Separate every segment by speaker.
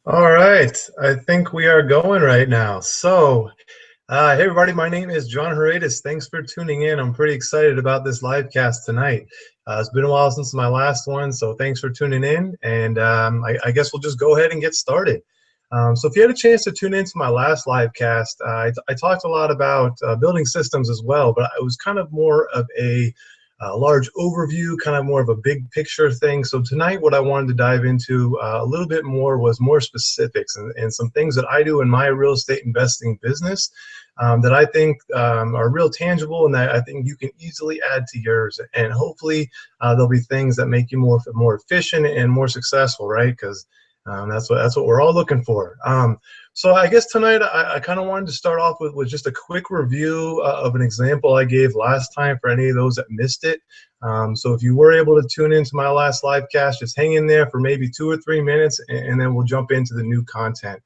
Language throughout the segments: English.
Speaker 1: All right, I think we are going right now. Hey everybody, my name is John Heredis. Thanks for tuning in. I'm pretty excited about this live cast tonight. It's been a while since my last one, so thanks for tuning in. And I guess we'll just go ahead and get started. So if you had a chance to tune into my last live cast, I talked a lot about building systems as well, but it was kind of more of a large overview, kind of more of a big picture thing. So tonight, what I wanted to dive into a little bit more was more specifics and some things that I do in my real estate investing business that I think are real tangible and that I think you can easily add to yours. And hopefully, there'll be things that make you more efficient and more successful, right? Because that's what we're all looking for. So I guess tonight I kind of wanted to start off with just a quick review of an example I gave last time for any of those that missed it. So if you were able to tune into my last live cast, just hang in there for maybe 2 or 3 minutes, and then we'll jump into the new content.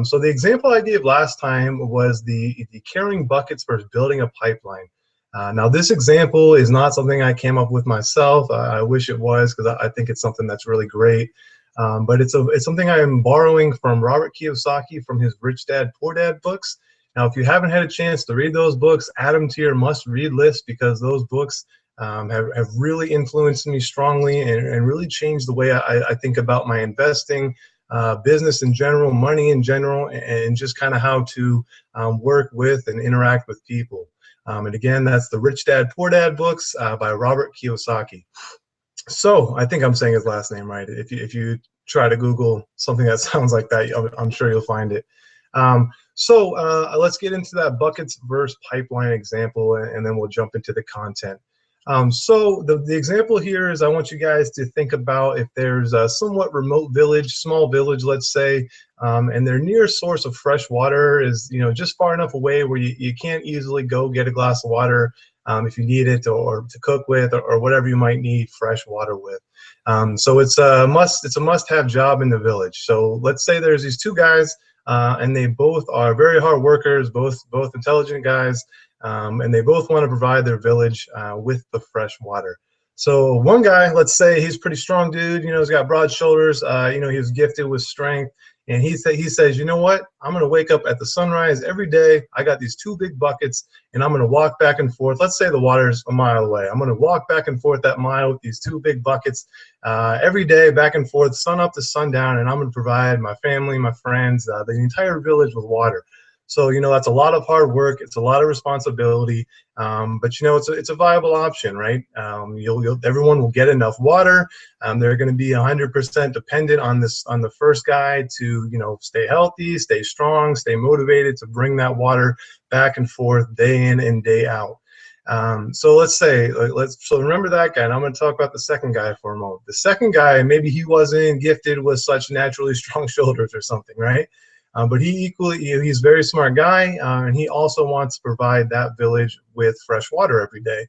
Speaker 1: So the example I gave last time was the carrying buckets versus building a pipeline. Now this example is not something I came up with myself. I wish it was, because I think it's something that's really great. But it's something I am borrowing from Robert Kiyosaki from his Rich Dad Poor Dad books. Now, if you haven't had a chance to read those books, add them to your must-read list, because those books have really influenced me strongly and really changed the way I think about my investing, business in general, money in general, and just kind of how to work with and interact with people. And again, that's the Rich Dad Poor Dad books by Robert Kiyosaki. So I think I'm saying his last name right. If you try to Google something that sounds like that, I'm sure you'll find it. Let's get into that buckets versus pipeline example, and then we'll jump into the content. The example here is I want you guys to think about if there's a somewhat remote village, small village, let's say, and their nearest source of fresh water is just far enough away where you can't easily go get a glass of water if you need it, or to cook with, or whatever you might need fresh water with. So it's a must-have job in the village. So let's say there's these two guys, and they both are very hard workers, both intelligent guys, and they both want to provide their village with the fresh water. So one guy, let's say he's a pretty strong dude, he's got broad shoulders, he was gifted with strength. And he says, you know what? I'm going to wake up at the sunrise every day. I got these two big buckets, and I'm going to walk back and forth. Let's say the water's a mile away. I'm going to walk back and forth that mile with these two big buckets every day, back and forth, sun up to sundown, and I'm going to provide my family, my friends, the entire village with water. So, that's a lot of hard work. It's a lot of responsibility, but it's a viable option, right? Everyone will get enough water. They're going to be 100% dependent on the first guy to, stay healthy, stay strong, stay motivated to bring that water back and forth day in and day out. So remember that guy, and I'm going to talk about the second guy for a moment. The second guy, maybe he wasn't gifted with such naturally strong shoulders or something, right? But he's a very smart guy, and he also wants to provide that village with fresh water every day.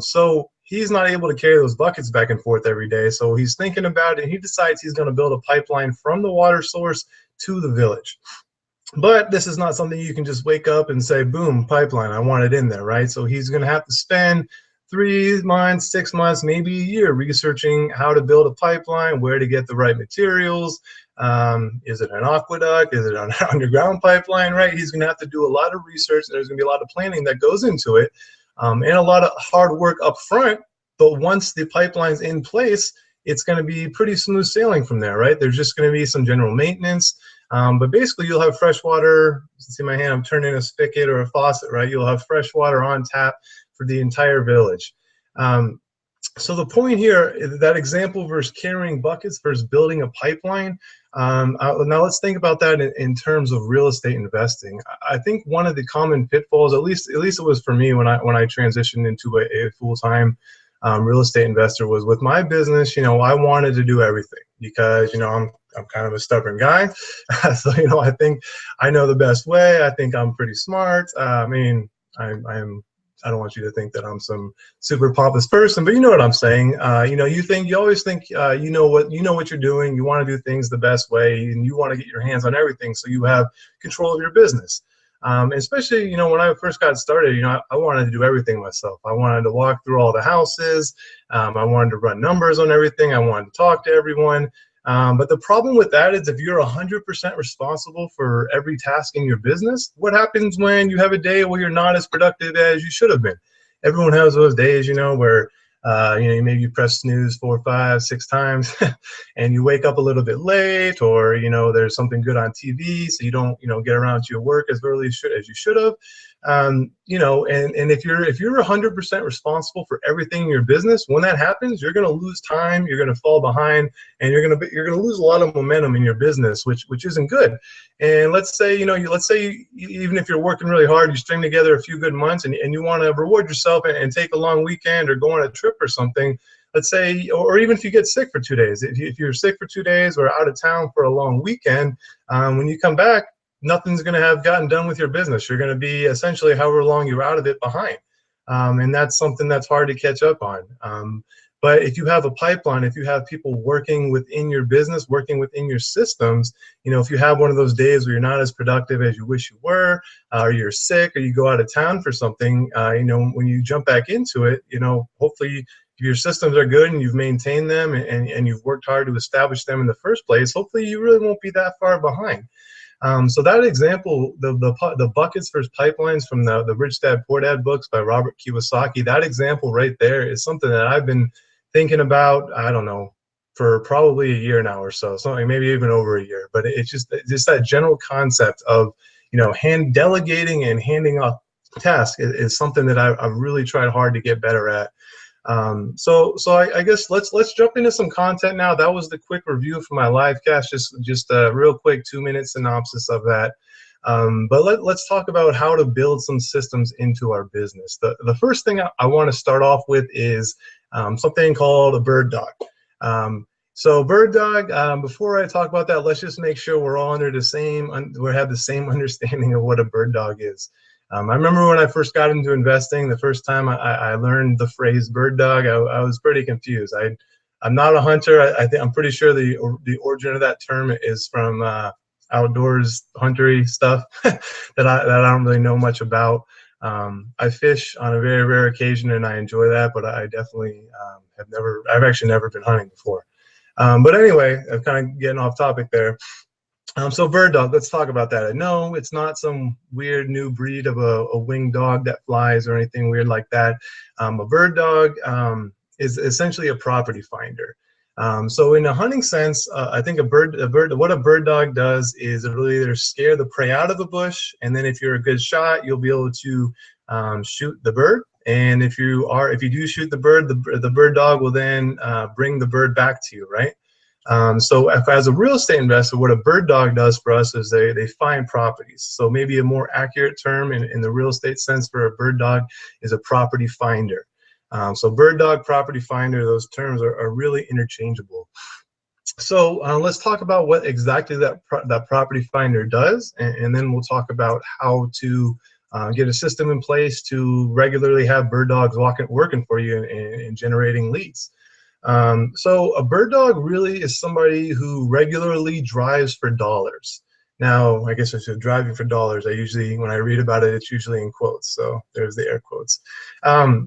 Speaker 1: So he's not able to carry those buckets back and forth every day. So he's thinking about it, and he decides he's going to build a pipeline from the water source to the village. But this is not something you can just wake up and say, boom, pipeline, I want it in there, right? So he's going to have to spend 3 months, 6 months, maybe a year researching how to build a pipeline, where to get the right materials. Is it an aqueduct? Is it an underground pipeline, right? He's going to have to do a lot of research. There's going to be a lot of planning that goes into it, and a lot of hard work up front. But once the pipeline's in place, it's going to be pretty smooth sailing from there, right? There's just going to be some general maintenance. But basically, you'll have fresh water. You can see my hand, I'm turning a spigot or a faucet, right? You'll have fresh water on tap for the entire village. So the point here, that example versus carrying buckets versus building a pipeline. Now let's think about that in terms of real estate investing. I think one of the common pitfalls, at least it was for me when I transitioned into a full-time real estate investor, was with my business. I wanted to do everything because I'm kind of a stubborn guy. So I think I know the best way. I think I'm pretty smart. I don't want you to think that I'm some super pompous person, but you know what I'm saying. You always think you know what you're doing. You want to do things the best way, and you want to get your hands on everything so you have control of your business. Especially when I first got started, I wanted to do everything myself. I wanted to walk through all the houses. I wanted to run numbers on everything. I wanted to talk to everyone. But the problem with that is if you're 100% responsible for every task in your business, what happens when you have a day where you're not as productive as you should have been? Everyone has those days, where maybe you press snooze 4, 5, 6 times and you wake up a little bit late, or, there's something good on TV, so you don't, get around to your work as early as you should have. And if you're 100% responsible for everything in your business, when that happens, you're going to lose time, you're going to fall behind, and you're going to lose a lot of momentum in your business, which isn't good. And let's say, even if you're working really hard, you string together a few good months, and you want to reward yourself and take a long weekend or go on a trip or something. Let's say, or even if you get sick for 2 days, if you're sick for 2 days or out of town for a long weekend, when you come back, nothing's going to have gotten done with your business. You're going to be essentially however long you're out of it behind. And that's something that's hard to catch up on. But if you have a pipeline, if you have people working within your business, working within your systems, if you have one of those days where you're not as productive as you wish you were, or you're sick, or you go out of town for something, when you jump back into it, hopefully if your systems are good and you've maintained them and you've worked hard to establish them in the first place, hopefully you really won't be that far behind. So that example, the buckets versus pipelines from the Rich Dad Poor Dad books by Robert Kiyosaki, that example right there is something that I've been thinking about, I don't know, for probably a year now or so, something maybe even over a year. But it's just that general concept of, delegating and handing off tasks is something that I've really tried hard to get better at. So I guess let's jump into some content now. That was the quick review for my live cast, just a real quick 2-minute synopsis of that. But let's talk about how to build some systems into our business. The first thing I want to start off with is something called a bird dog. So bird dog, before I talk about that, let's just make sure we're all under the same, we have the same understanding of what a bird dog is. I remember when I first got into investing, the first time I learned the phrase bird dog, I was pretty confused. I'm not a hunter. I'm pretty sure the origin of that term is from outdoors huntery stuff that I don't really know much about. I fish on a very rare occasion and I enjoy that, but I definitely I've actually never been hunting before. But anyway, I'm kind of getting off topic there. So bird dog, let's talk about that. No, it's not some weird new breed of a winged dog that flies or anything weird like that. A bird dog is essentially a property finder. So in a hunting sense, I think what a bird dog does is it'll either scare the prey out of the bush, and then if you're a good shot, you'll be able to shoot the bird. And if you do shoot the bird, the bird dog will then bring the bird back to you, right? So as a real estate investor, what a bird dog does for us is they find properties. So maybe a more accurate term in the real estate sense for a bird dog is a property finder. So bird dog, property finder, those terms are really interchangeable. So let's talk about what exactly that property finder does, and then we'll talk about how to get a system in place to regularly have bird dogs working for you and generating leads. So a bird dog really is somebody who regularly drives for dollars. Now, I guess I said driving for dollars. When I read about it, it's usually in quotes. So there's the air quotes.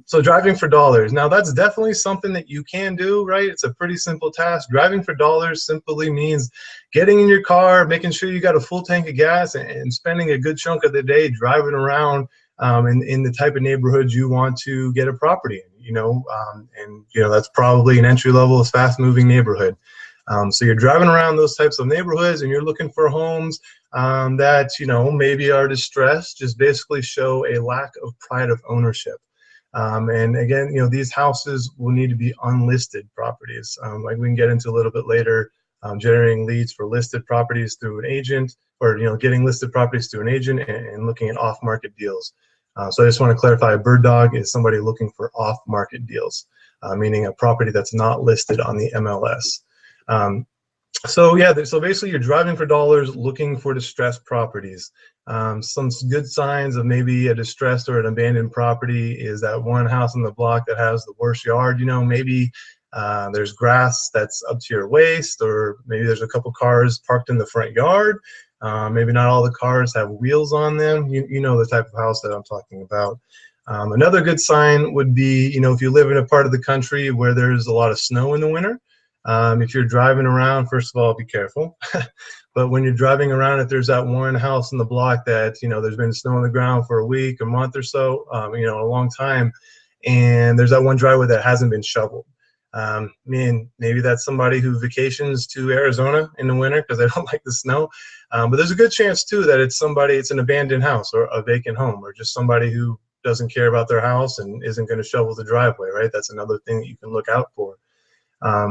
Speaker 1: So driving for dollars. Now, that's definitely something that you can do, right? It's a pretty simple task. Driving for dollars simply means getting in your car, making sure you got a full tank of gas, and spending a good chunk of the day driving around in the type of neighborhoods you want to get a property in, that's probably an entry-level, fast-moving neighborhood. So you're driving around those types of neighborhoods and you're looking for homes that, maybe are distressed, just basically show a lack of pride of ownership. And again, these houses will need to be unlisted properties. Like we can get into a little bit later, generating leads for listed properties through an agent, or, getting listed properties through an agent and looking at off-market deals. So I just want to clarify, a bird dog is somebody looking for off-market deals, meaning a property that's not listed on the MLS. So basically you're driving for dollars, looking for distressed properties. Some good signs of maybe a distressed or an abandoned property is that one house on the block that has the worst yard. Maybe there's grass that's up to your waist, or maybe there's a couple cars parked in the front yard. Maybe not all the cars have wheels on them. You know the type of house that I'm talking about. Another good sign would be, if you live in a part of the country where there's a lot of snow in the winter. If you're driving around, first of all, be careful. But when you're driving around, if there's that one house in the block that, there's been snow on the ground for a week, a month or so, a long time, and there's that one driveway that hasn't been shoveled. Maybe that's somebody who vacations to Arizona in the winter because they don't like the snow. But there's a good chance too that it's an abandoned house or a vacant home, or just somebody who doesn't care about their house and isn't going to shovel the driveway, right? That's another thing that you can look out for.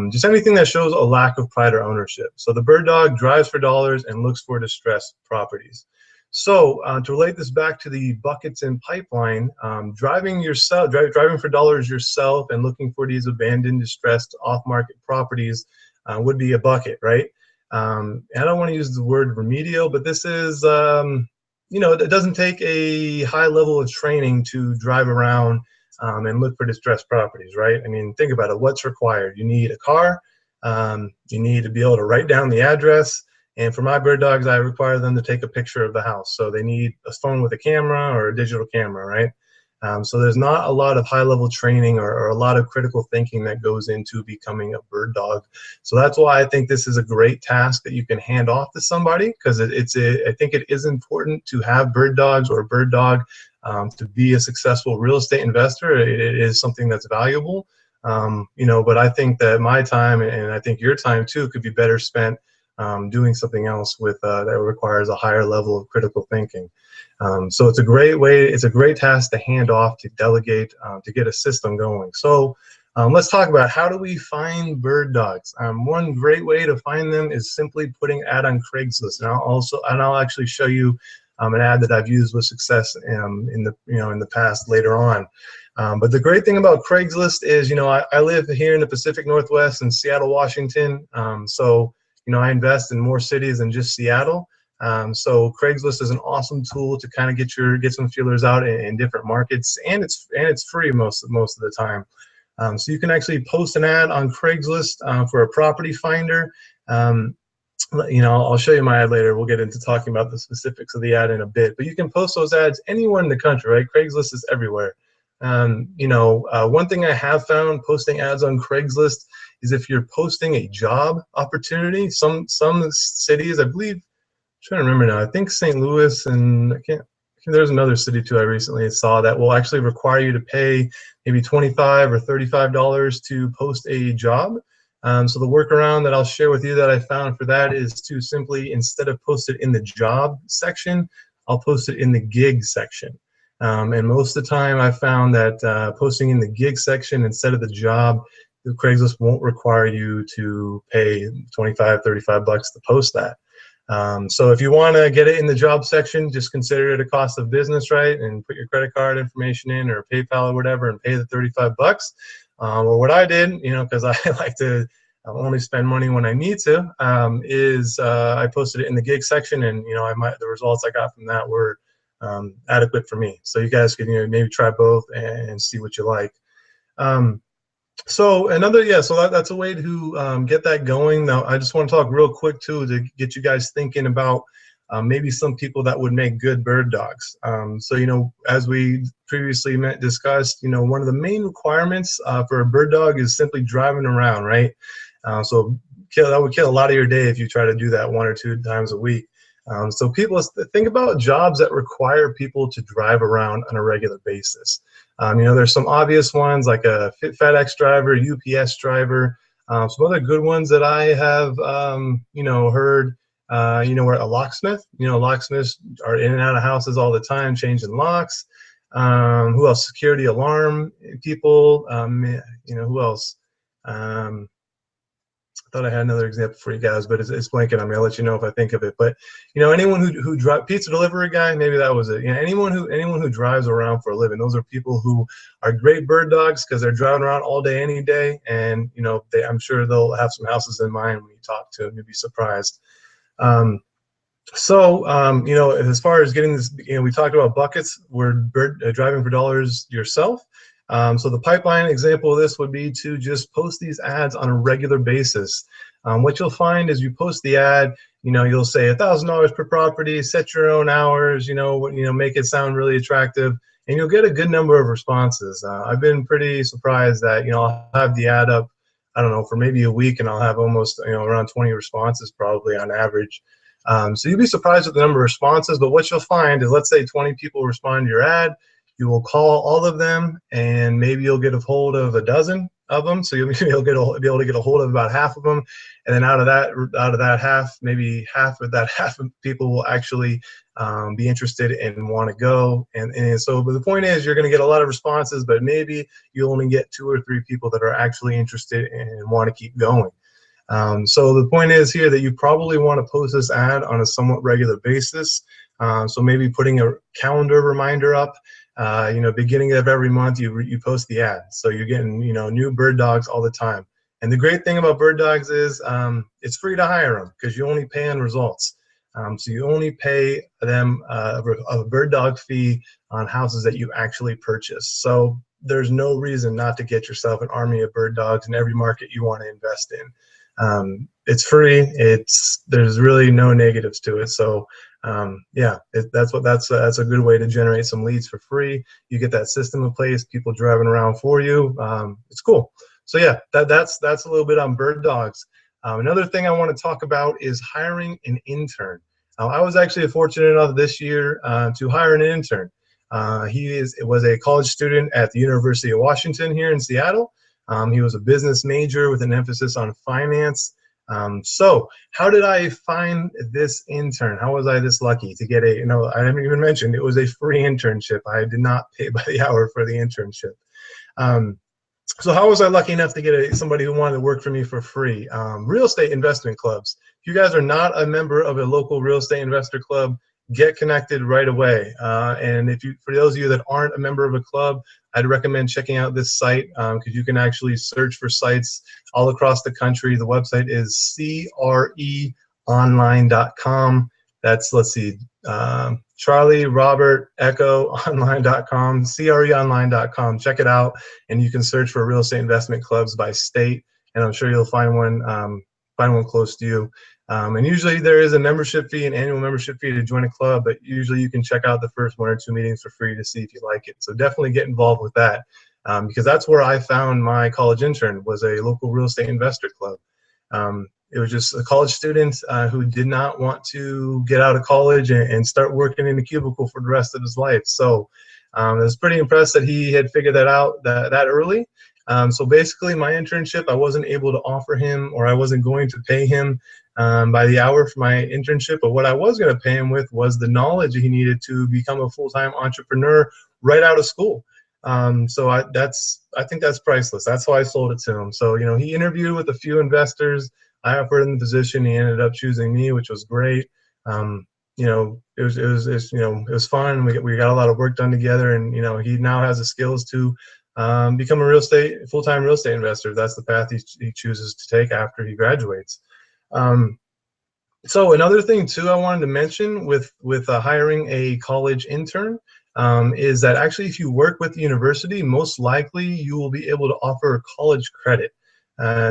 Speaker 1: Just anything that shows a lack of pride or ownership. So the bird dog drives for dollars and looks for distressed properties. So to relate this back to the buckets and pipeline, driving for dollars yourself and looking for these abandoned, distressed, off-market properties would be a bucket, right? I don't want to use the word remedial, but this is, it doesn't take a high level of training to drive around and look for distressed properties, right? I mean, think about it. What's required? You need a car. You need to be able to write down the address. And for my bird dogs, I require them to take a picture of the house. So they need a phone with a camera or a digital camera, right? So there's not a lot of high-level training or a lot of critical thinking that goes into becoming a bird dog. So that's why I think this is a great task that you can hand off to somebody, because I think it is important to have bird dogs or a bird dog to be a successful real estate investor. It is something that's valuable, but I think that my time, and I think your time too, could be better spent doing something else with that requires a higher level of critical thinking. So it's a great task to hand off, to delegate, to get a system going. So let's talk about, how do we find bird dogs? One great way to find them is simply putting an ad on Craigslist, and I'll actually show you an ad that I've used with success in the past later on. But the great thing about Craigslist is, I live here in the Pacific Northwest in Seattle, Washington. So I invest in more cities than just Seattle. So Craigslist is an awesome tool to kind of get some feelers out in different markets, and it's free most of the time. So you can actually post an ad on Craigslist for a property finder. I'll show you my ad later. We'll get into talking about the specifics of the ad in a bit, but you can post those ads anywhere in the country, right? Craigslist is everywhere. One thing I have found posting ads on Craigslist is if you're posting a job opportunity, some cities, I believe, I'm trying to remember now, I think St. Louis, and there's another city too I recently saw that will actually require you to pay maybe $25 or $35 to post a job. So the workaround that I'll share with you that I found for that is to simply, instead of post it in the job section, I'll post it in the gig section. And most of the time I found that posting in the gig section instead of the job, the Craigslist won't require you to pay $25, $35 to post that. So if you want to get it in the job section, just consider it a cost of business, right? And put your credit card information in, or PayPal or whatever, and pay the $35. Or what I did, because I like to only spend money when I need to, is I posted it in the gig section, and the results I got from that were adequate for me. So you guys can maybe try both and see what you like. So that's a way to get that going. Now, I just want to talk real quick too to get you guys thinking about maybe some people that would make good bird dogs. So as we previously discussed, one of the main requirements for a bird dog is simply driving around, right? So that would kill a lot of your day if you try to do that 1 or 2 times a week. So people think about jobs that require people to drive around on a regular basis. There's some obvious ones like a FedEx driver, UPS driver, some other good ones that I have, heard, where a locksmith, locksmiths are in and out of houses all the time, changing locks. Who else? Security alarm people, who else? I thought I had another example for you guys, but it's blanking on me. I'll let you know if I think of it. But anyone who drives, pizza delivery guy, maybe that was it. Anyone who drives around for a living, those are people who are great bird dogs because they're driving around all day, any day, and I'm sure they'll have some houses in mind when you talk to them. You'll be surprised. As far as getting this, we talked about buckets. We're driving for dollars yourself. So the pipeline example of this would be to just post these ads on a regular basis. What you'll find is you post the ad, you'll say $1,000 per property, set your own hours, make it sound really attractive, and you'll get a good number of responses. I've been pretty surprised that, I'll have the ad up I don't know, for maybe a week, and I'll have almost, around 20 responses probably on average. So you'd be surprised at the number of responses, but what you'll find is, let's say 20 people respond to your ad, you will call all of them, and maybe you'll get a hold of a dozen of them. So you'll be able to get a hold of about half of them, and then out of that half, maybe half of that half of people will actually be interested and want to go. And so, but the point is, you're going to get a lot of responses, but maybe you only get 2 or 3 people that are actually interested and want to keep going. So the point is here that you probably want to post this ad on a somewhat regular basis. So maybe putting a calendar reminder up. Beginning of every month, you post the ad. So you're getting, new bird dogs all the time. And the great thing about bird dogs is it's free to hire them because you only pay on results. So you only pay them a bird dog fee on houses that you actually purchase. So there's no reason not to get yourself an army of bird dogs in every market you want to invest in. It's free. There's really no negatives to it. So that's a good way to generate some leads for free. You get that system in place, people driving around for you. It's cool. So yeah, that's a little bit on bird dogs. Another thing I want to talk about is hiring an intern. I was actually fortunate enough this year to hire an intern. He was a college student at the University of Washington here in Seattle. He was a business major with an emphasis on finance. So how did I find this intern? How was I this lucky to get I haven't even mentioned it was a free internship. I did not pay by the hour for the internship. So how was I lucky enough to get somebody who wanted to work for me for free? Real estate investment clubs. If you guys are not a member of a local real estate investor club, get connected right away. And for those of you that aren't a member of a club, I'd recommend checking out this site because you can actually search for sites all across the country. The website is creonline.com. That's, let's see, Charlie, Robert, Echo, online.com, creonline.com. Check it out, and you can search for real estate investment clubs by state, and I'm sure you'll find one close to you. And usually there is a membership fee, an annual membership fee to join a club, but usually you can check out the first 1 or 2 meetings for free to see if you like it. So definitely get involved with that because that's where I found my college intern, was a local real estate investor club. It was just a college student who did not want to get out of college and start working in a cubicle for the rest of his life. So I was pretty impressed that he had figured that out that early. So basically my internship, I wasn't able to offer him, or I wasn't going to pay him by the hour for my internship, but what I was going to pay him with was the knowledge he needed to become a full-time entrepreneur right out of school. So I think that's priceless. That's why I sold it to him. So, he interviewed with a few investors. I offered him the position. He ended up choosing me, which was great. It was fun. We got a lot of work done together, and he now has the skills to become a full-time real estate investor. That's the path he chooses to take after he graduates. So another thing too I wanted to mention with hiring a college intern is that actually if you work with the university, most likely you will be able to offer college credit.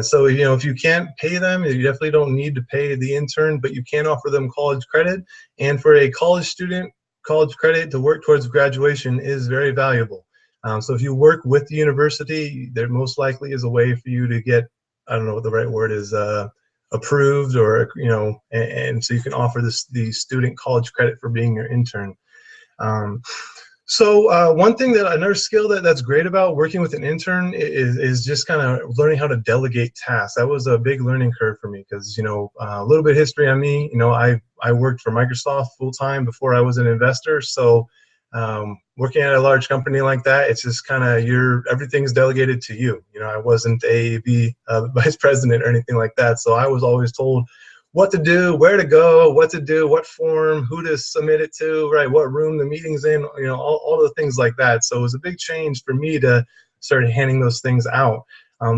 Speaker 1: So if you can't pay them, you definitely don't need to pay the intern, but you can offer them college credit. And for a college student, college credit to work towards graduation is very valuable. So if you work with the university, there most likely is a way for you to get, I don't know what the right word is, approved, or and so you can offer the student college credit for being your intern. So another skill that's great about working with an intern is just kind of learning how to delegate tasks. That was a big learning curve for me because, a little bit of history on me, I worked for Microsoft full time before I was an investor. So working at a large company like that, it's just kind of everything's delegated to you. I wasn't a vice president or anything like that. So I was always told what to do, where to go, what to do, what form, who to submit it to, right, what room the meeting's in, all the things like that. So it was a big change for me to start handing those things out.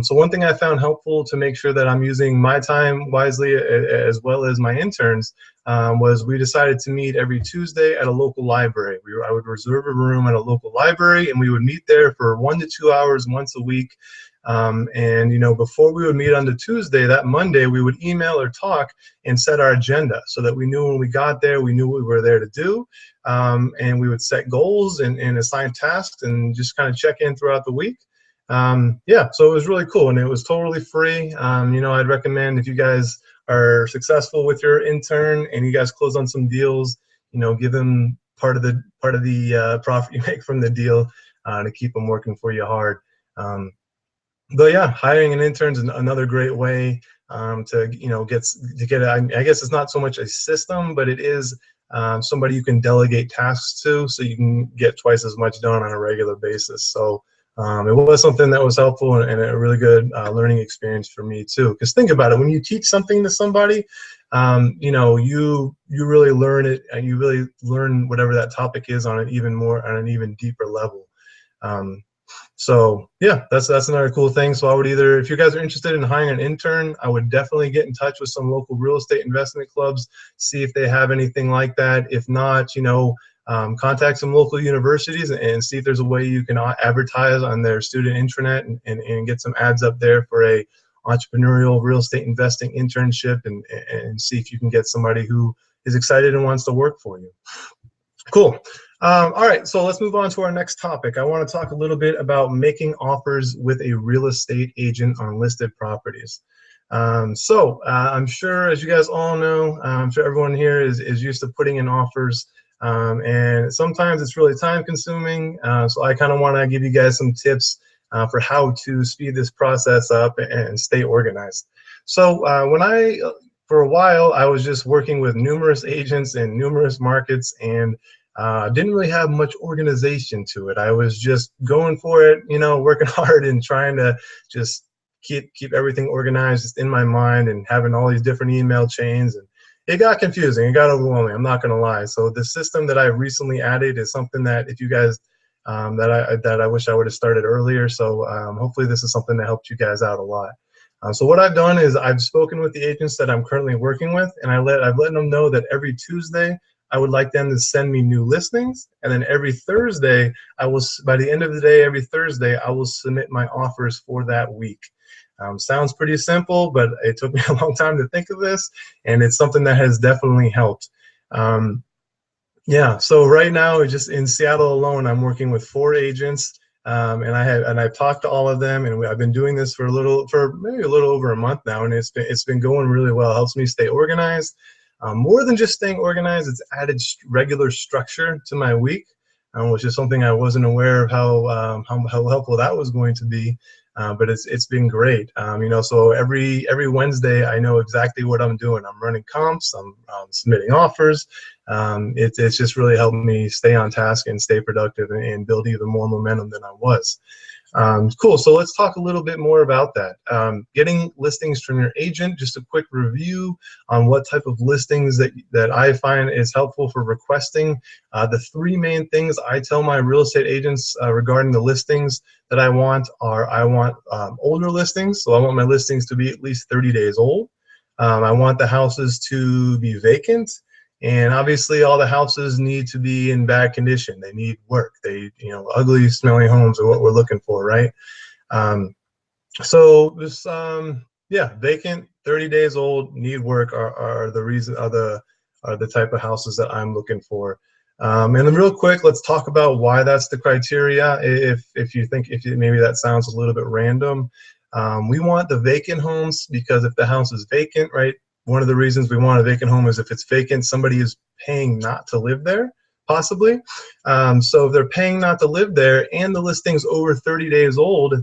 Speaker 1: So one thing I found helpful to make sure that I'm using my time wisely as well as my interns was we decided to meet every Tuesday at a local library. I would reserve a room at a local library, and we would meet there for 1 to 2 hours once a week. Before we would meet on the Tuesday, that Monday, we would email or talk and set our agenda so that we knew when we got there, we knew what we were there to do. And we would set goals and assign tasks and just kind of check in throughout the week. Yeah, so it was really cool, and it was totally free. You know, I'd recommend if you guys are successful with your intern and you guys close on some deals, you know, give them part of the profit you make from the deal to keep them working for you hard. Um, but yeah, hiring an intern is another great way to get. I guess it's not so much a system, but it is somebody you can delegate tasks to, so you can get twice as much done on a regular basis. So it was something that was helpful and a really good learning experience for me too. Because think about it, when you teach something to somebody, you know, you really learn it, and you really learn whatever that topic is on an even deeper level. Um, so yeah, that's another cool thing. So I would either, if you guys are interested in hiring an intern, I would definitely get in touch with some local real estate investment clubs, see if they have anything like that. If not, you know, contact some local universities and see if there's a way you can advertise on their student intranet and get some ads up there for a entrepreneurial real estate investing internship, and see if you can get somebody who is excited and wants to work for you. Cool. All right, so let's move on to our next topic. I want to talk a little bit about making offers with a real estate agent on listed properties. I'm sure, as you guys all know, I'm sure everyone here is used to putting in offers, and sometimes it's really time consuming. So I kind of want to give you guys some tips for how to speed this process up and stay organized. So for a while, I was just working with numerous agents in numerous markets, and didn't really have much organization to it. I was just going for it, you know, working hard and trying to just keep everything organized just in my mind, and having all these different email chains, and it got confusing. It got overwhelming. I'm not going to lie. So the system that I recently added is something that if you guys that I wish I would have started earlier. So hopefully this is something that helped you guys out a lot. So what I've done is I've spoken with the agents that I'm currently working with, and I've let them know that every Tuesday I would like them to send me new listings, and then every Thursday by the end of the day, every Thursday, I will submit my offers for that week. Sounds pretty simple, but it took me a long time to think of this, and it's something that has definitely helped. Yeah, so right now, just in Seattle alone, I'm working with 4 agents, and I've talked to all of them, and I've been doing this for maybe a little over a month now, and it's been going really well. It helps me stay organized. More than just staying organized, it's added regular structure to my week, which is something I wasn't aware of how helpful that was going to be. But it's been great. You know, so every Wednesday I know exactly what I'm doing. I'm running comps. I'm submitting offers. It's just really helped me stay on task and stay productive and build even more momentum than I was. Cool, so let's talk a little bit more about that. Getting listings from your agent, just a quick review on what type of listings that I find is helpful for requesting. The 3 main things I tell my real estate agents regarding the listings that I want are, I want older listings, so I want my listings to be at least 30 days old. I want the houses to be vacant. And obviously, all the houses need to be in bad condition. They need work. Ugly, smelly homes are what we're looking for, right? So this, vacant, 30 days old, need work are the type of houses that I'm looking for. And then real quick, let's talk about why that's the criteria. If maybe that sounds a little bit random, we want the vacant homes because if the house is vacant, right? One of the reasons we want a vacant home is if it's vacant, somebody is paying not to live there, possibly. So if they're paying not to live there and the listing's over 30 days old,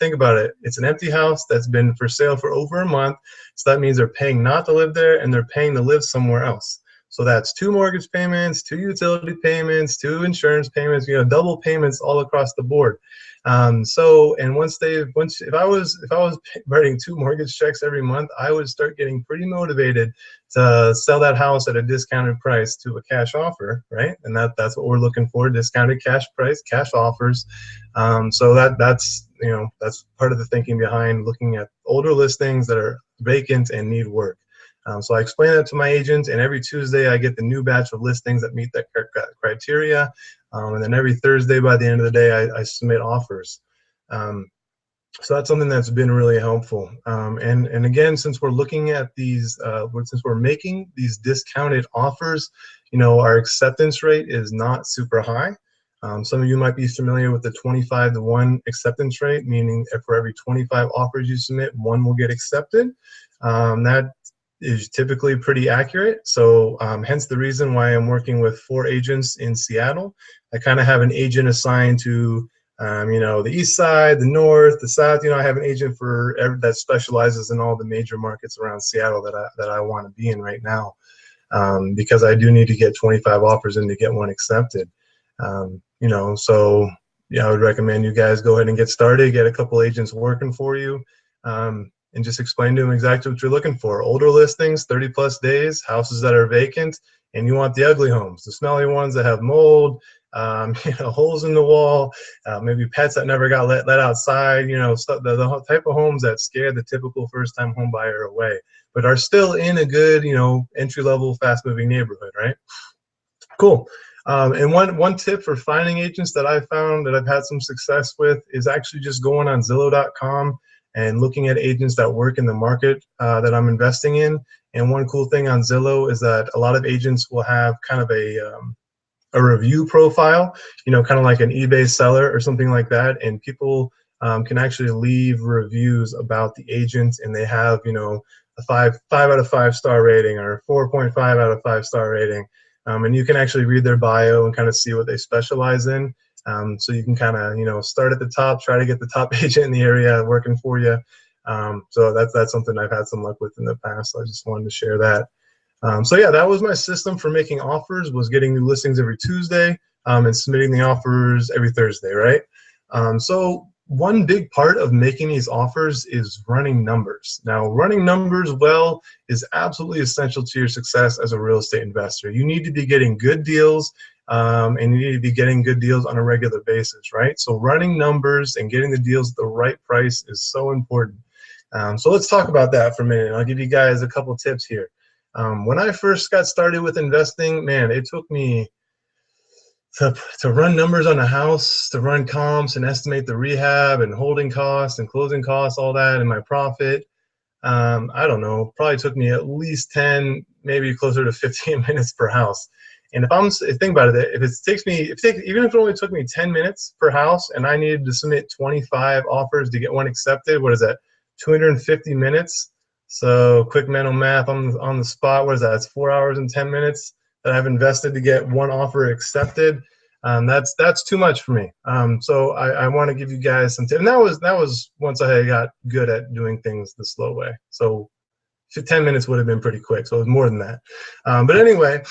Speaker 1: think about it. It's an empty house that's been for sale for over a month. So that means they're paying not to live there and they're paying to live somewhere else. So that's 2 mortgage payments, 2 utility payments, 2 insurance payments, double payments all across the board. If I was writing 2 mortgage checks every month, I would start getting pretty motivated to sell that house at a discounted price to a cash offer, right? And that's what we're looking for: discounted cash price, cash offers. So that's part of the thinking behind looking at older listings that are vacant and need work. So I explain that to my agent, and every Tuesday I get the new batch of listings that meet that criteria. And then every Thursday, by the end of the day, I submit offers. So that's something that's been really helpful. And again, since we're looking at these, since we're making these discounted offers, our acceptance rate is not super high. Some of you might be familiar with the 25-to-1 acceptance rate, meaning if for every 25 offers you submit, one will get accepted. That is typically pretty accurate. So hence the reason why I'm working with 4 agents in Seattle. I kind of have an agent assigned to the east side, the north, the south. I have an agent that specializes in all the major markets around Seattle that I want to be in right now, because I do need to get 25 offers in to get one accepted. So I would recommend you guys go ahead and get started, get a couple agents working for you, and just explain to them exactly what you're looking for. Older listings, 30+ days, houses that are vacant, and you want the ugly homes, the smelly ones that have mold, holes in the wall, maybe pets that never got let outside, the type of homes that scare the typical first-time home buyer away, but are still in a good, entry-level, fast-moving neighborhood, right? Cool. And one tip for finding agents that I found that I've had some success with is actually just going on Zillow.com and looking at agents that work in the market that I'm investing in. And one cool thing on Zillow is that a lot of agents will have kind of a review profile, kind of like an eBay seller or something like that. And people can actually leave reviews about the agent, and they have, a 5 out of 5 star rating or 4.5 out of 5 star rating. And you can actually read their bio and kind of see what they specialize in. So you can kind of, start at the top, try to get the top agent in the area working for you. So that's something I've had some luck with in the past. So I just wanted to share that. So yeah, that was my system for making offers, was getting new listings every Tuesday and submitting the offers every Thursday, right? So one big part of making these offers is running numbers. Now, running numbers well is absolutely essential to your success as a real estate investor. You need to be getting good deals, and you need to be getting good deals on a regular basis, right? So running numbers and getting the deals at the right price is so important. So let's talk about that for a minute. I'll give you guys a couple tips here. When I first got started with investing, man, it took me to run numbers on a house, to run comps and estimate the rehab and holding costs and closing costs, all that, and my profit. I don't know, probably took me at least 10, maybe closer to 15 minutes per house. And think about it, even if it only took me 10 minutes per house and I needed to submit 25 offers to get one accepted, what is that, 250 minutes? So quick mental math on the spot, what is that? It's 4 hours and 10 minutes that I've invested to get one offer accepted. That's too much for me. So I want to give you guys some tips. And that was once I got good at doing things the slow way. So 10 minutes would have been pretty quick. So it was more than that. But anyway,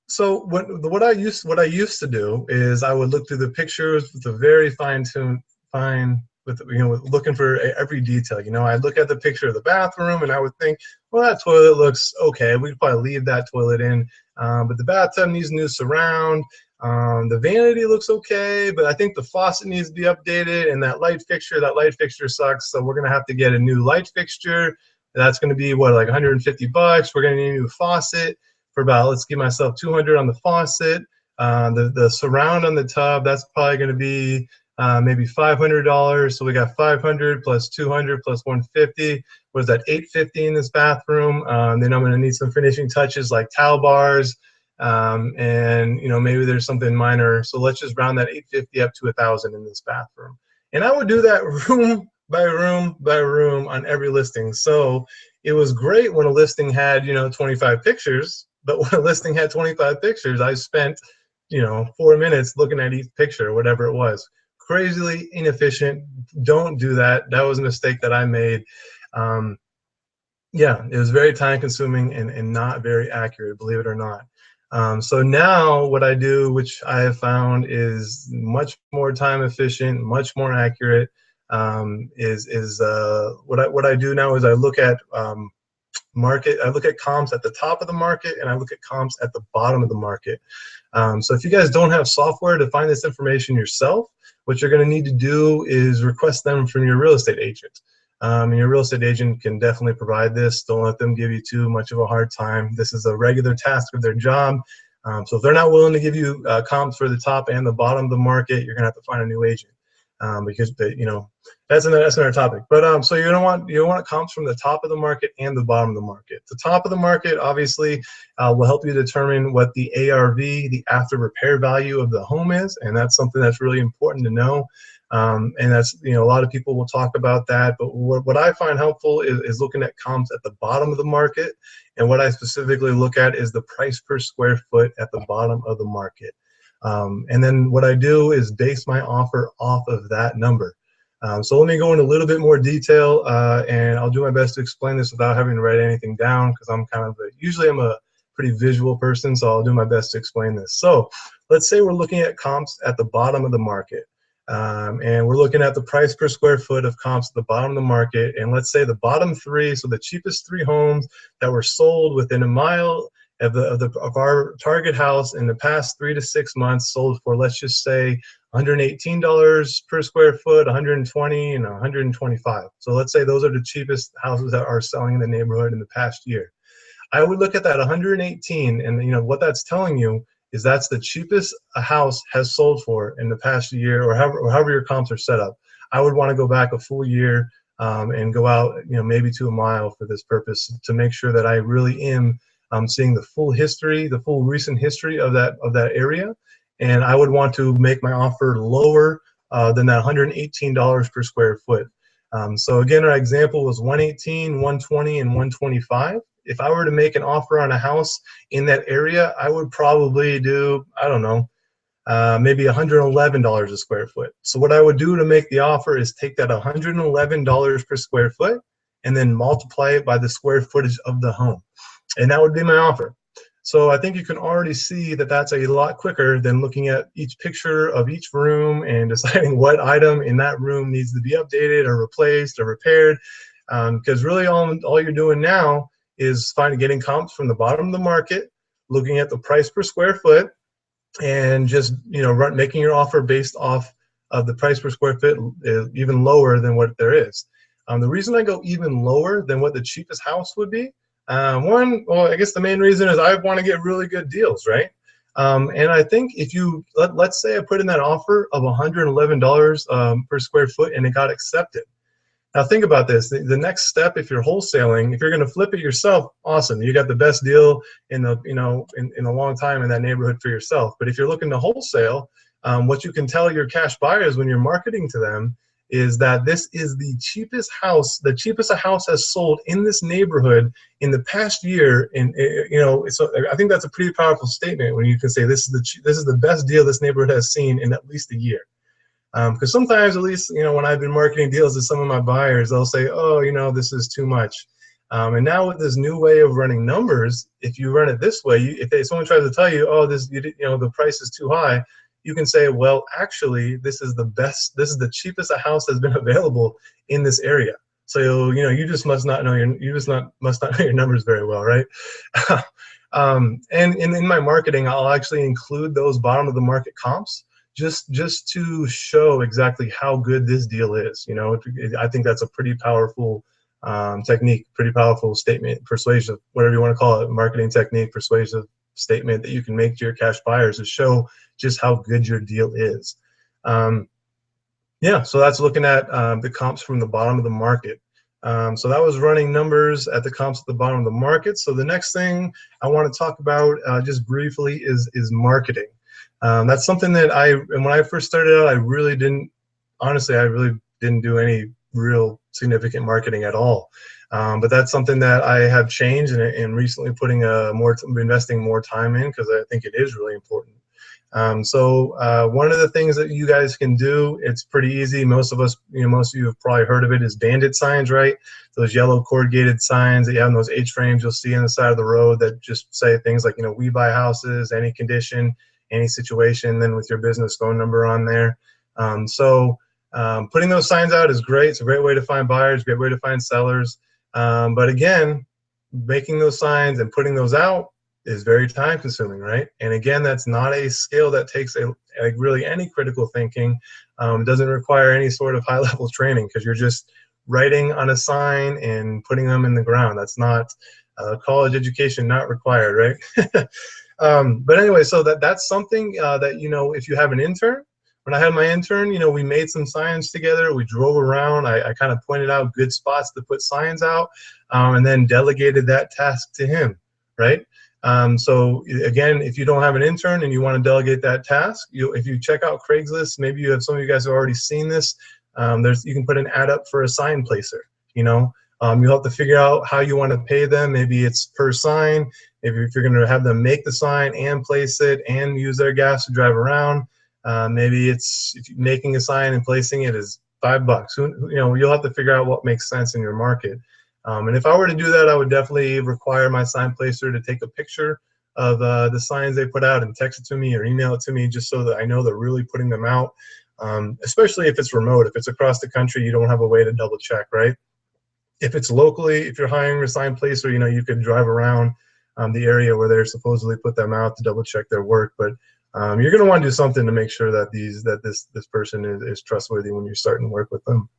Speaker 1: so what I used to do is I would look through the pictures with a very with looking for every detail. I'd look at the picture of the bathroom and I would think, well, that toilet looks okay. We could probably leave that toilet in, but the bathtub needs new surround. The vanity looks okay, but I think the faucet needs to be updated, and that light fixture sucks. So we're gonna have to get a new light fixture. That's gonna be what, like $150. We're gonna need a new faucet for about, let's give myself $200 on the faucet. The surround on the tub, that's probably gonna be maybe $500. So we got 500 plus 200 plus 150. What is that? 850 in this bathroom. Then I'm going to need some finishing touches like towel bars, and maybe there's something minor. So let's just round that 850 up to 1,000 in this bathroom. And I would do that room by room by room on every listing. So it was great when a listing had 25 pictures, but when a listing had 25 pictures, I spent 4 minutes looking at each picture, whatever it was. Crazily inefficient. Don't do that. That was a mistake that I made. Yeah, it was very time consuming and not very accurate, believe it or not. So now what I do, which I have found is much more time efficient, much more accurate, is what I do now is I look at I look at comps at the top of the market, and I look at comps at the bottom of the market. So if you guys don't have software to find this information yourself, what you're going to need to do is request them from your real estate agent. And your real estate agent can definitely provide this. Don't let them give you too much of a hard time. This is a regular task of their job. So if they're not willing to give you comps for the top and the bottom of the market, you're going to have to find a new agent. because that's another topic. But so you don't want comps from the top of the market and the bottom of the market. The top of the market obviously will help you determine what the ARV, the after repair value of the home is, and that's something that's really important to know. And that's, a lot of people will talk about that, but what I find helpful is looking at comps at the bottom of the market, and what I specifically look at is the price per square foot at the bottom of the market. And then what I do is base my offer off of that number. So let me go into a little bit more detail, and I'll do my best to explain this without having to write anything down, because I'm usually I'm a pretty visual person, so I'll do my best to explain this. So let's say we're looking at comps at the bottom of the market. And we're looking at the price per square foot of comps at the bottom of the market, and let's say the bottom three, so the cheapest 3 homes that were sold within a mile of our target house in the past 3 to 6 months, sold for, let's just say, $118 per square foot, $120, and $125. So let's say those are the cheapest houses that are selling in the neighborhood in the past year. I would look at that 118, and what that's telling you is that's the cheapest a house has sold for in the past year, or however your comps are set up. I would want to go back a full year and go out, maybe to a mile for this purpose, to make sure that I really am seeing the full history, the full recent history of that area. And I would want to make my offer lower than that $118 per square foot. So again, our example was 118, 120, and 125. If I were to make an offer on a house in that area, I would probably do, I don't know, maybe $111 a square foot. So what I would do to make the offer is take that $111 per square foot and then multiply it by the square footage of the home. And that would be my offer. So I think you can already see that that's a lot quicker than looking at each picture of each room and deciding what item in that room needs to be updated or replaced or repaired. Because really all you're doing now is getting comps from the bottom of the market, looking at the price per square foot, and just making your offer based off of the price per square foot even lower than what there is. The reason I go even lower than what the cheapest house would be, I guess the main reason is I want to get really good deals, right? And I think if you let's say I put in that offer of $111 per square foot and it got accepted. Now think about this. The next step, if you're wholesaling, if you're going to flip it yourself, awesome. You got the best deal in a long time in that neighborhood for yourself. But if you're looking to wholesale, what you can tell your cash buyers when you're marketing to them is that this is the cheapest a house has sold in this neighborhood in the past year. And so I think that's a pretty powerful statement when you can say this is the best deal this neighborhood has seen in at least a year. Because sometimes, at least, when I've been marketing deals to some of my buyers, they'll say, oh, this is too much. And now with this new way of running numbers, if you run it this way, if someone tries to tell you, oh, the price is too high, you can say, well, actually, this is the cheapest a house has been available in this area. So, you just must not know your numbers very well, right? And in my marketing, I'll actually include those bottom of the market comps, just to show exactly how good this deal is. I think that's a pretty powerful technique, pretty powerful statement, persuasive, whatever you want to call it, marketing technique, persuasive statement that you can make to your cash buyers to show just how good your deal is. So that's looking at the comps from the bottom of the market. So that was running numbers at the comps at the bottom of the market. So the next thing I want to talk about just briefly is marketing. That's something that when I first started out, I really didn't do any real significant marketing at all. But that's something that I have changed and recently investing more time in, because I think it is really important. So one of the things that you guys can do, it's pretty easy. Most of you have probably heard of it, is bandit signs, right? Those yellow corrugated signs that you have in those H-frames you'll see on the side of the road that just say things like, we buy houses, any condition, any situation, then with your business phone number on there. Putting those signs out is great. It's a great way to find buyers, great way to find sellers. But again, making those signs and putting those out is very time consuming, right? And again, that's not a skill that takes really any critical thinking. It doesn't require any sort of high level training, because you're just writing on a sign and putting them in the ground. That's not college education not required, right? But anyway, so that's something that, if you have an intern, when I had my intern, you know, we made some signs together. We drove around. I kind of pointed out good spots to put signs out, and then delegated that task to him, right? So again, if you don't have an intern and you want to delegate that task, if you check out Craigslist, maybe you have some of you guys have already seen this. You can put an ad up for a sign placer. You know, you'll have to figure out how you want to pay them. Maybe it's per sign. Maybe if you're going to have them make the sign and place it and use their gas to drive around. Maybe it's if you're making a sign and placing it is $5. You know, you'll have to figure out what makes sense in your market. And if I were to do that, I would definitely require my sign placer to take a picture of the signs they put out and text it to me or email it to me, just so that I know they're really putting them out. Especially if it's remote. If it's across the country, you don't have a way to double check, right? If it's locally, if you're hiring a sign placer, you know, you could drive around the area where they're supposedly put them out to double check their work. But you're going to want to do something to make sure that this person is trustworthy when you're starting to work with them.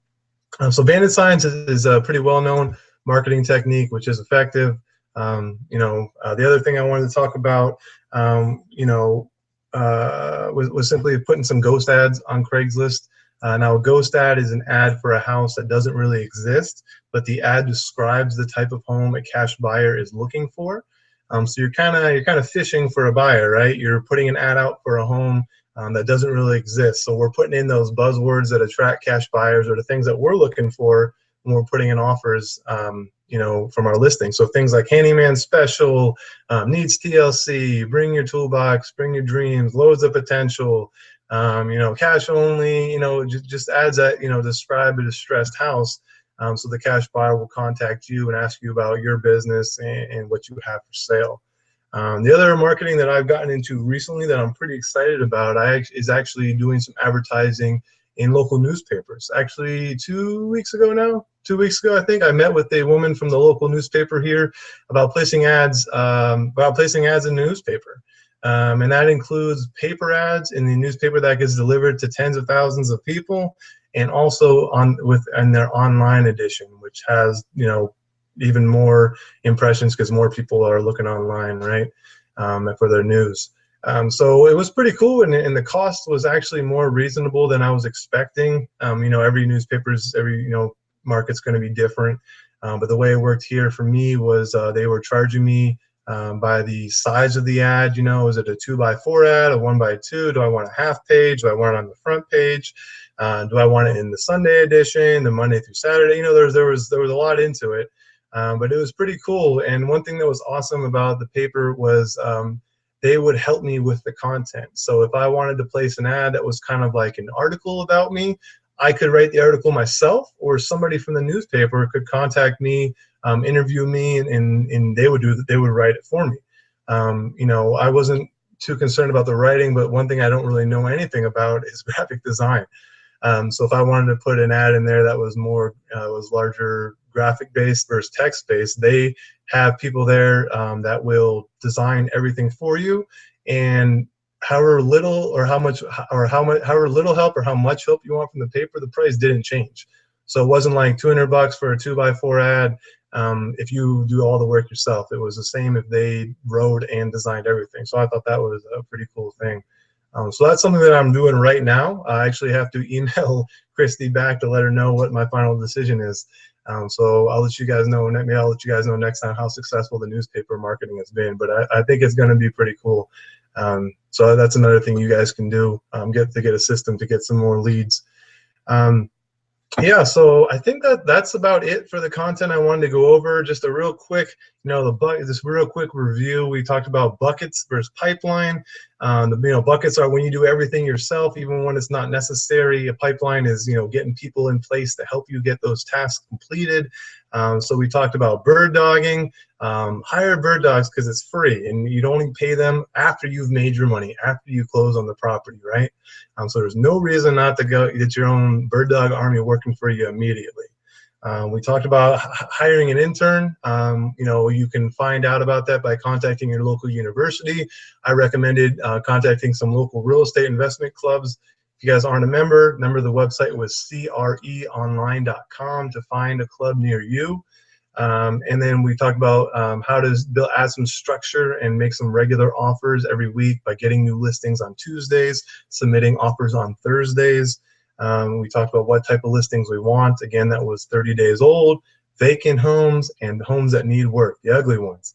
Speaker 1: So bandit signs is a pretty well-known marketing technique, which is effective. You know, the other thing I wanted to talk about, you know, was simply putting some ghost ads on Craigslist. Now, a ghost ad is an ad for a house that doesn't really exist, but the ad describes the type of home a cash buyer is looking for. So you're kind of fishing for a buyer, right? You're putting an ad out for a home that doesn't really exist. So we're putting in those buzzwords that attract cash buyers, or the things that we're looking for when we're putting in offers, you know, from our listing. So things like handyman special, needs TLC, bring your toolbox, bring your dreams, loads of potential, you know, cash only, you know, just ads that, you know, describe a distressed house. So the cash buyer will contact you and ask you about your business and what you have for sale. The other marketing that I've gotten into recently that I'm pretty excited about is actually doing some advertising in local newspapers. Actually, 2 weeks ago now, 2 weeks ago, I think, I met with a woman from the local newspaper here about placing ads in the newspaper. And that includes paper ads in the newspaper that gets delivered to tens of thousands of people, and also in their online edition, which has, you know, even more impressions because more people are looking online, right, for their news. So it was pretty cool, and the cost was actually more reasonable than I was expecting. You know, every market's going to be different, but the way it worked here for me was they were charging me by the size of the ad. You know, is it a 2x4 ad, a 1x2? Do I want a half page? Do I want it on the front page? Do I want it in the Sunday edition, the Monday through Saturday? You know, there was a lot into it, but it was pretty cool. And one thing that was awesome about the paper was they would help me with the content. So if I wanted to place an ad that was kind of like an article about me, I could write the article myself, or somebody from the newspaper could contact me, interview me, and they would write it for me. You know, I wasn't too concerned about the writing, but one thing I don't really know anything about is graphic design. So if I wanted to put an ad in there that was more was larger graphic based versus text based, they have people there that will design everything for you, and however little or however little help or how much help you want from the paper, the price didn't change. So it wasn't like $200 for a 2x4 ad. If you do all the work yourself, it was the same if they wrote and designed everything. So I thought that was a pretty cool thing. So that's something that I'm doing right now. I actually have to email Christy back to let her know what my final decision is. So I'll let you guys know. Maybe I'll let you guys know next time how successful the newspaper marketing has been. But I think it's going to be pretty cool. So that's another thing you guys can do. Get a system to get some more leads. Yeah, so I think that's about it for the content I wanted to go over. Just a real quick, this real quick review. We talked about buckets versus pipeline. Buckets are when you do everything yourself, even when it's not necessary. A pipeline is, getting people in place to help you get those tasks completed. So we talked about bird dogging. Hire bird dogs because it's free, and you only pay them after you've made your money, after you close on the property, right? So there's no reason not to go get your own bird dog army working for you immediately. We talked about hiring an intern. You can find out about that by contacting your local university. I recommended contacting some local real estate investment clubs. If you guys aren't a member, remember the website was creonline.com to find a club near you. And then we talked about how to add some structure and make some regular offers every week by getting new listings on Tuesdays, submitting offers on Thursdays. We talked about what type of listings we want. Again, that was 30 days old, vacant homes, and homes that need work, the ugly ones.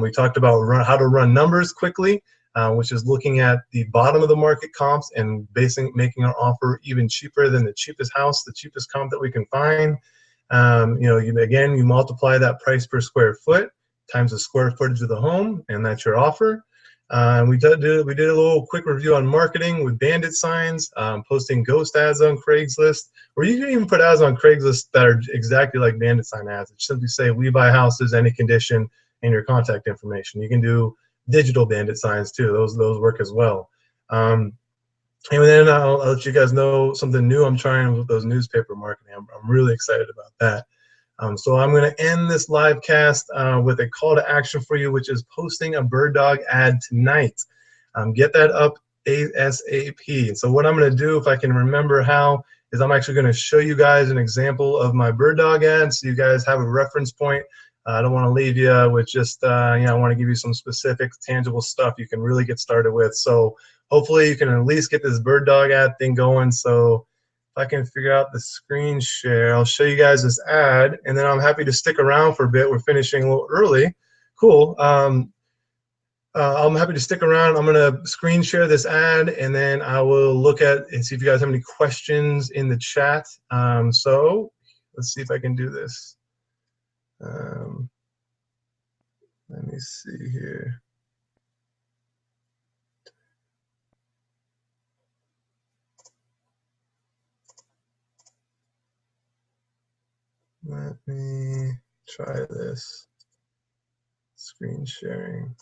Speaker 1: We talked about how to run numbers quickly, which is looking at the bottom of the market comps and making our offer even cheaper than the cheapest house, the cheapest comp that we can find. Again, you multiply that price per square foot times the square footage of the home, and that's your offer. We did a little quick review on marketing with bandit signs, posting ghost ads on Craigslist, or you can even put ads on Craigslist that are exactly like bandit sign ads. It simply say, "We buy houses, any condition," and your contact information. You can do digital bandit signs too; those work as well. And then I'll let you guys know something new I'm trying with those newspaper marketing. I'm really excited about that. So I'm going to end this live cast with a call to action for you, which is posting a BirdDog ad tonight. Get that up ASAP. And so what I'm going to do, if I can remember how, is I'm actually going to show you guys an example of my BirdDog ad so you guys have a reference point. I don't want to leave you with just, I want to give you some specific, tangible stuff you can really get started with. So hopefully you can at least get this BirdDog ad thing going. So if I can figure out the screen share, I'll show you guys this ad, and then I'm happy to stick around for a bit. We're finishing a little early. Cool. I'm happy to stick around. I'm going to screen share this ad, and then I will look at and see if you guys have any questions in the chat. So let's see if I can do this. Let me see here. Let me try this screen sharing.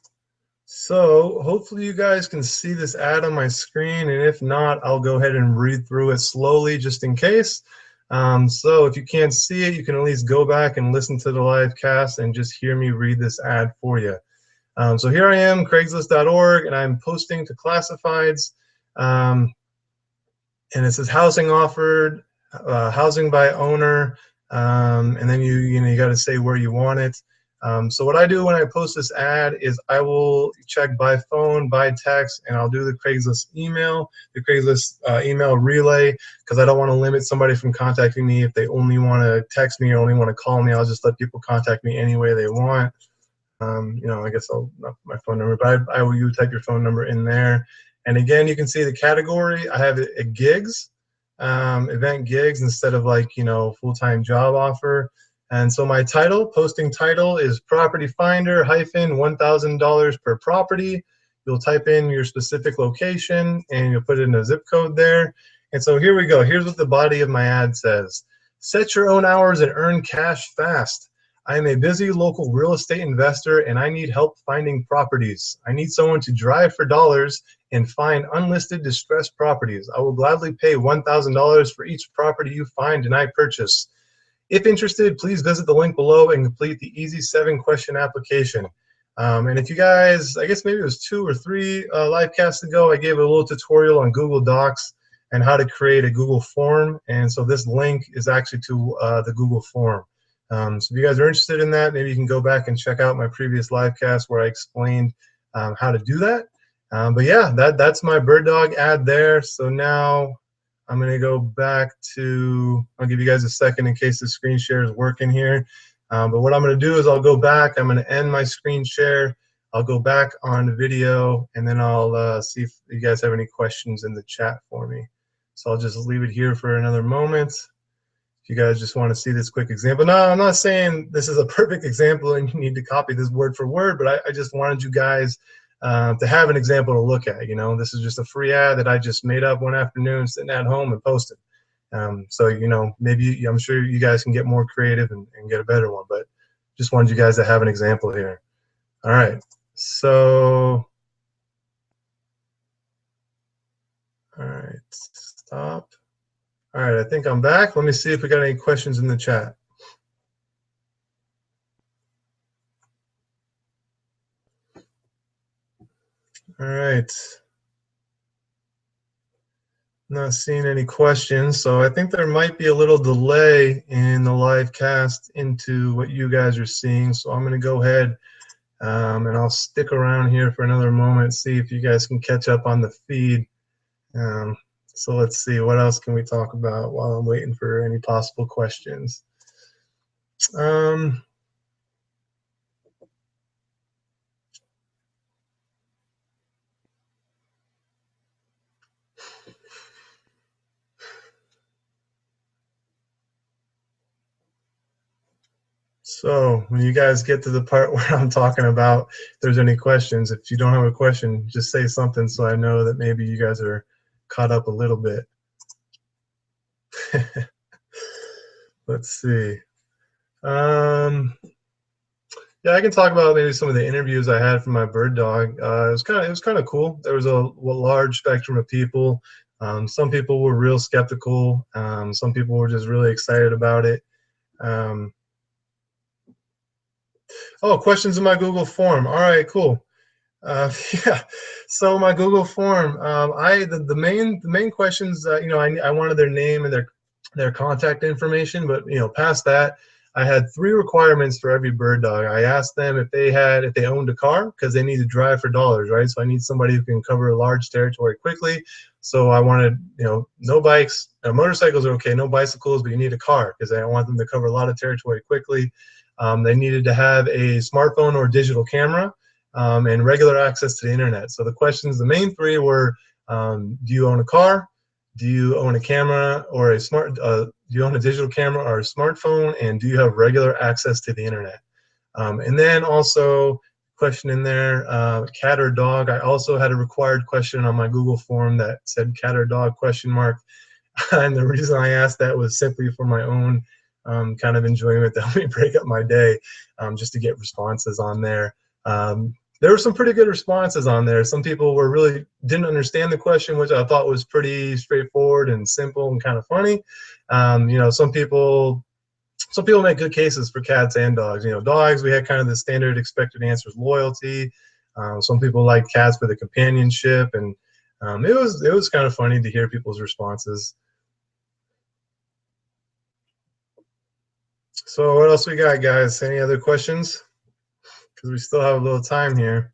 Speaker 1: So hopefully you guys can see this ad on my screen, and if not, I'll go ahead and read through it slowly just in case. So if you can't see it, you can at least go back and listen to the live cast and just hear me read this ad for you. So here I am, Craigslist.org, and I'm posting to classifieds. And it says housing offered, housing by owner, and then you got to say where you want it. So what I do when I post this ad is I will check by phone, by text, and I'll do the Craigslist email, email relay, because I don't want to limit somebody from contacting me if they only want to text me or only want to call me. I'll just let people contact me any way they want. I guess I'll not my phone number, but I will you type your phone number in there. And again, you can see the category. I have it at gigs, event gigs instead of full-time job offer. And so my posting title is Property Finder hyphen $1,000 per property. You'll type in your specific location and you'll put in a zip code there. And so here we go. Here's what the body of my ad says. Set your own hours and earn cash fast. I am a busy local real estate investor and I need help finding properties. I need someone to drive for dollars and find unlisted distressed properties. I will gladly pay $1,000 for each property you find and I purchase. If interested, please visit the link below and complete the easy 7-question application. And if you guys, I guess maybe it was 2 or 3 live casts ago, I gave a little tutorial on Google Docs and how to create a Google form. And so this link is actually to the Google form. So if you guys are interested in that, maybe you can go back and check out my previous live cast where I explained how to do that. But yeah, that's my BirdDog ad there. So now I'm going to go back to, I'll give you guys a second in case the screen share is working here. But what I'm going to do is I'll go back. I'm going to end my screen share. I'll go back on the video, and then I'll see if you guys have any questions in the chat for me. So I'll just leave it here for another moment. If you guys just want to see this quick example. No, I'm not saying this is a perfect example and you need to copy this word for word, but I just wanted you guys to have an example to look at. This is just a free ad that I just made up one afternoon sitting at home and posted. So, maybe I'm sure you guys can get more creative and get a better one, but just wanted you guys to have an example here. All right, so, all right, stop. All right, I think I'm back. Let me see if we got any questions in the chat. All right. Not seeing any questions, so I think there might be a little delay in the live cast into what you guys are seeing. So I'm going to go ahead and I'll stick around here for another moment, see if you guys can catch up on the feed. So let's see, what else can we talk about while I'm waiting for any possible questions? So when you guys get to the part where I'm talking about if there's any questions, if you don't have a question, just say something so I know that maybe you guys are caught up a little bit. Let's see. Yeah, I can talk about maybe some of the interviews I had from my bird dog. It was kind of cool. There was a large spectrum of people. Some people were real skeptical. Some people were just really excited about it. Oh, questions in my Google form. All right, cool. Yeah, so my Google form, the main questions, you know, I wanted their name and their contact information, but you know, past that, I had 3 requirements for every bird dog. I asked them if they owned a car, because they need to drive for dollars, right? So I need somebody who can cover a large territory quickly. So I wanted, you know, no bikes. Motorcycles are okay, no bicycles, but you need a car because I want them to cover a lot of territory quickly. They needed to have a smartphone or digital camera. And regular access to the internet. So the questions, the main 3 were, do you own a car? Do you own a camera or do you own a digital camera or a smartphone? And do you have regular access to the internet? And then also question in there, cat or dog. I also had a required question on my Google form that said cat or dog question mark. And the reason I asked that was simply for my own kind of enjoyment, to help me break up my day, just to get responses on there. There were some pretty good responses on there. Some people didn't understand the question, which I thought was pretty straightforward and simple and kind of funny. You know, some people make good cases for cats and dogs. You know, dogs, we had kind of the standard expected answers, loyalty. Some people like cats for the companionship, and it was kind of funny to hear people's responses. So what else we got, guys? Any other questions? Because we still have a little time here.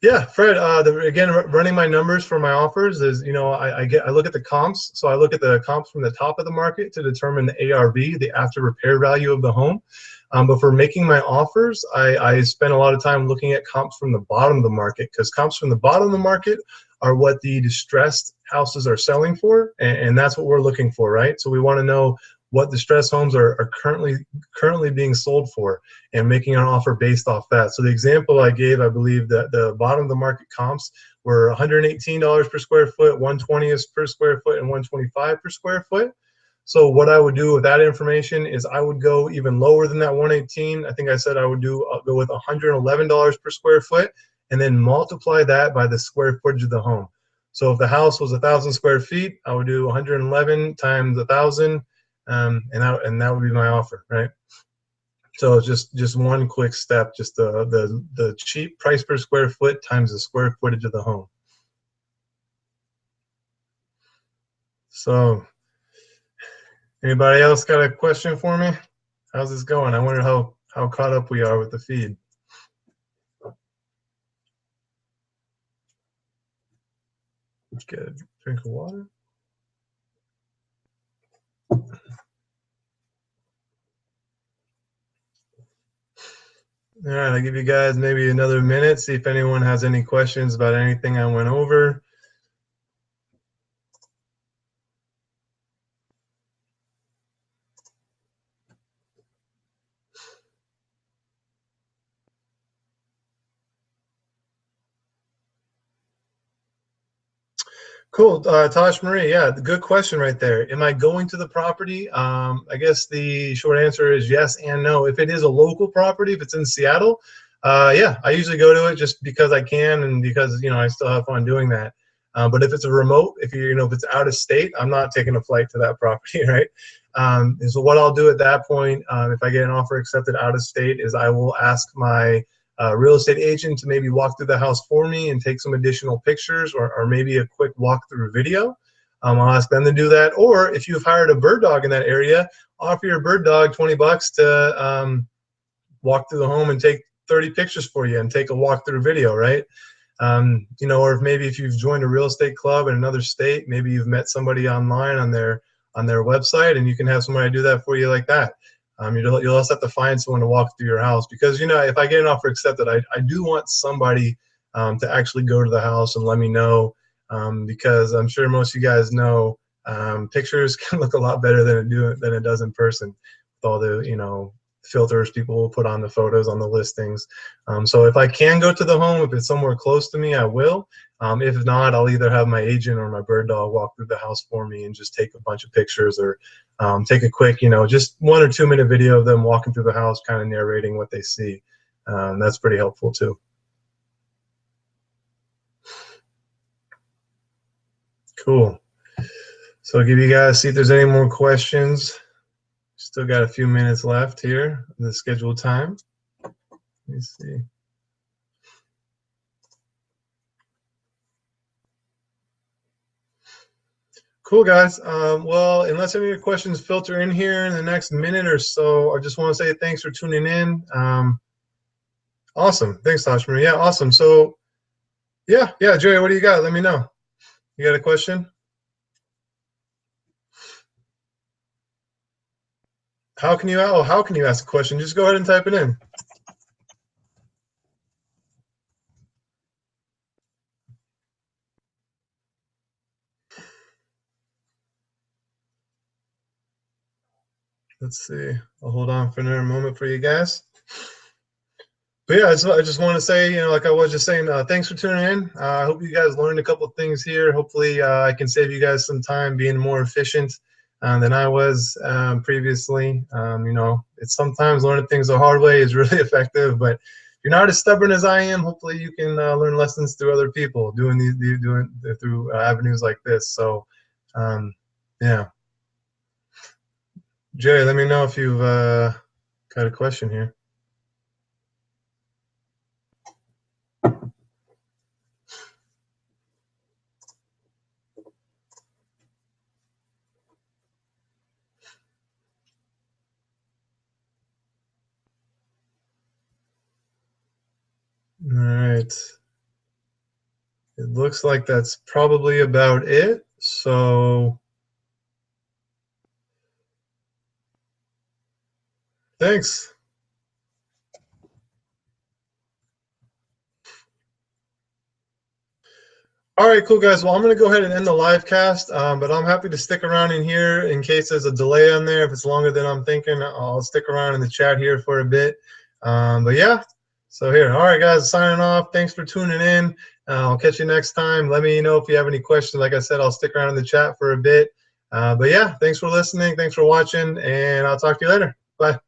Speaker 1: Yeah, Fred. Again, running my numbers for my offers is, you know, I look at the comps. So I look at the comps from the top of the market to determine the ARV, the after repair value of the home. But for making my offers, I spend a lot of time looking at comps from the bottom of the market, because comps from the bottom of the market are what the distressed houses are selling for, and that's what we're looking for, right? So we want to know what distressed homes are currently being sold for, and making an offer based off that. So the example I gave, I believe that the bottom of the market comps were $118 per square foot, $120 per square foot, and $125 per square foot. So what I would do with that information is I would go even lower than that 118. I think I said I would go with $111 per square foot, and then multiply that by the square footage of the home. So if the house was 1,000 square feet, I would do 111 times 1,000. And that would be my offer, right? So just one quick step, just the cheap price per square foot times the square footage of the home. So anybody else got a question for me? How's this going? I wonder how caught up we are with the feed. Get a drink of water. All right, I'll give you guys maybe another minute, see if anyone has any questions about anything I went over. Cool, Tosh Marie, yeah, good question right there. Am I going to the property? I guess the short answer is yes and no. If it is a local property, if it's in Seattle, yeah, I usually go to it just because I can, and because, you know, I still have fun doing that. But if it's a remote, if it's out of state, I'm not taking a flight to that property, right? And so what I'll do at that point, if I get an offer accepted out of state, is I will ask my real estate agent to maybe walk through the house for me and take some additional pictures, or maybe a quick walkthrough video. I'll ask them to do that. Or if you've hired a bird dog in that area, offer your bird dog $20 to walk through the home and take 30 pictures for you and take a walkthrough video, right? You know, or if you've joined a real estate club in another state, maybe you've met somebody online on their website, and you can have somebody do that for you like that. You'll also have to find someone to walk through your house, because, you know, if I get an offer accepted, I do want somebody to actually go to the house and let me know, because I'm sure most of you guys know pictures can look a lot better than it does in person, with all the, you know, filters people will put on the photos on the listings. So if I can go to the home, if it's somewhere close to me, I will. If not, I'll either have my agent or my bird dog walk through the house for me and just take a bunch of pictures, or take a quick, you know, just 1 or 2 minute video of them walking through the house, kind of narrating what they see. That's pretty helpful too. Cool. So I'll give you guys, see if there's any more questions. Still got a few minutes left here in the scheduled time. Let me see. Cool, guys. Well, unless any of your questions filter in here in the next minute or so, I just want to say thanks for tuning in. Awesome. Thanks, Tashmir. Yeah, awesome. So, yeah, Jerry, what do you got? Let me know. You got a question? How can you ask a question? Just go ahead and type it in. Let's see. I'll hold on for another moment for you guys. But yeah, I just want to say, you know, like I was just saying, thanks for tuning in. I hope you guys learned a couple of things here. Hopefully, I can save you guys some time being more efficient than I was previously. You know, it's sometimes learning things the hard way is really effective, but if you're not as stubborn as I am, hopefully you can learn lessons through other people doing through avenues like this. So, yeah. Jerry, let me know if you've got a question here. All right. It looks like that's probably about it. So thanks. All right, cool, guys. Well, I'm going to go ahead and end the live cast, but I'm happy to stick around in here in case there's a delay on there. If it's longer than I'm thinking, I'll stick around in the chat here for a bit. But yeah, so here. All right, guys, signing off. Thanks for tuning in. I'll catch you next time. Let me know if you have any questions. Like I said, I'll stick around in the chat for a bit. But yeah, thanks for listening. Thanks for watching, and I'll talk to you later. Bye.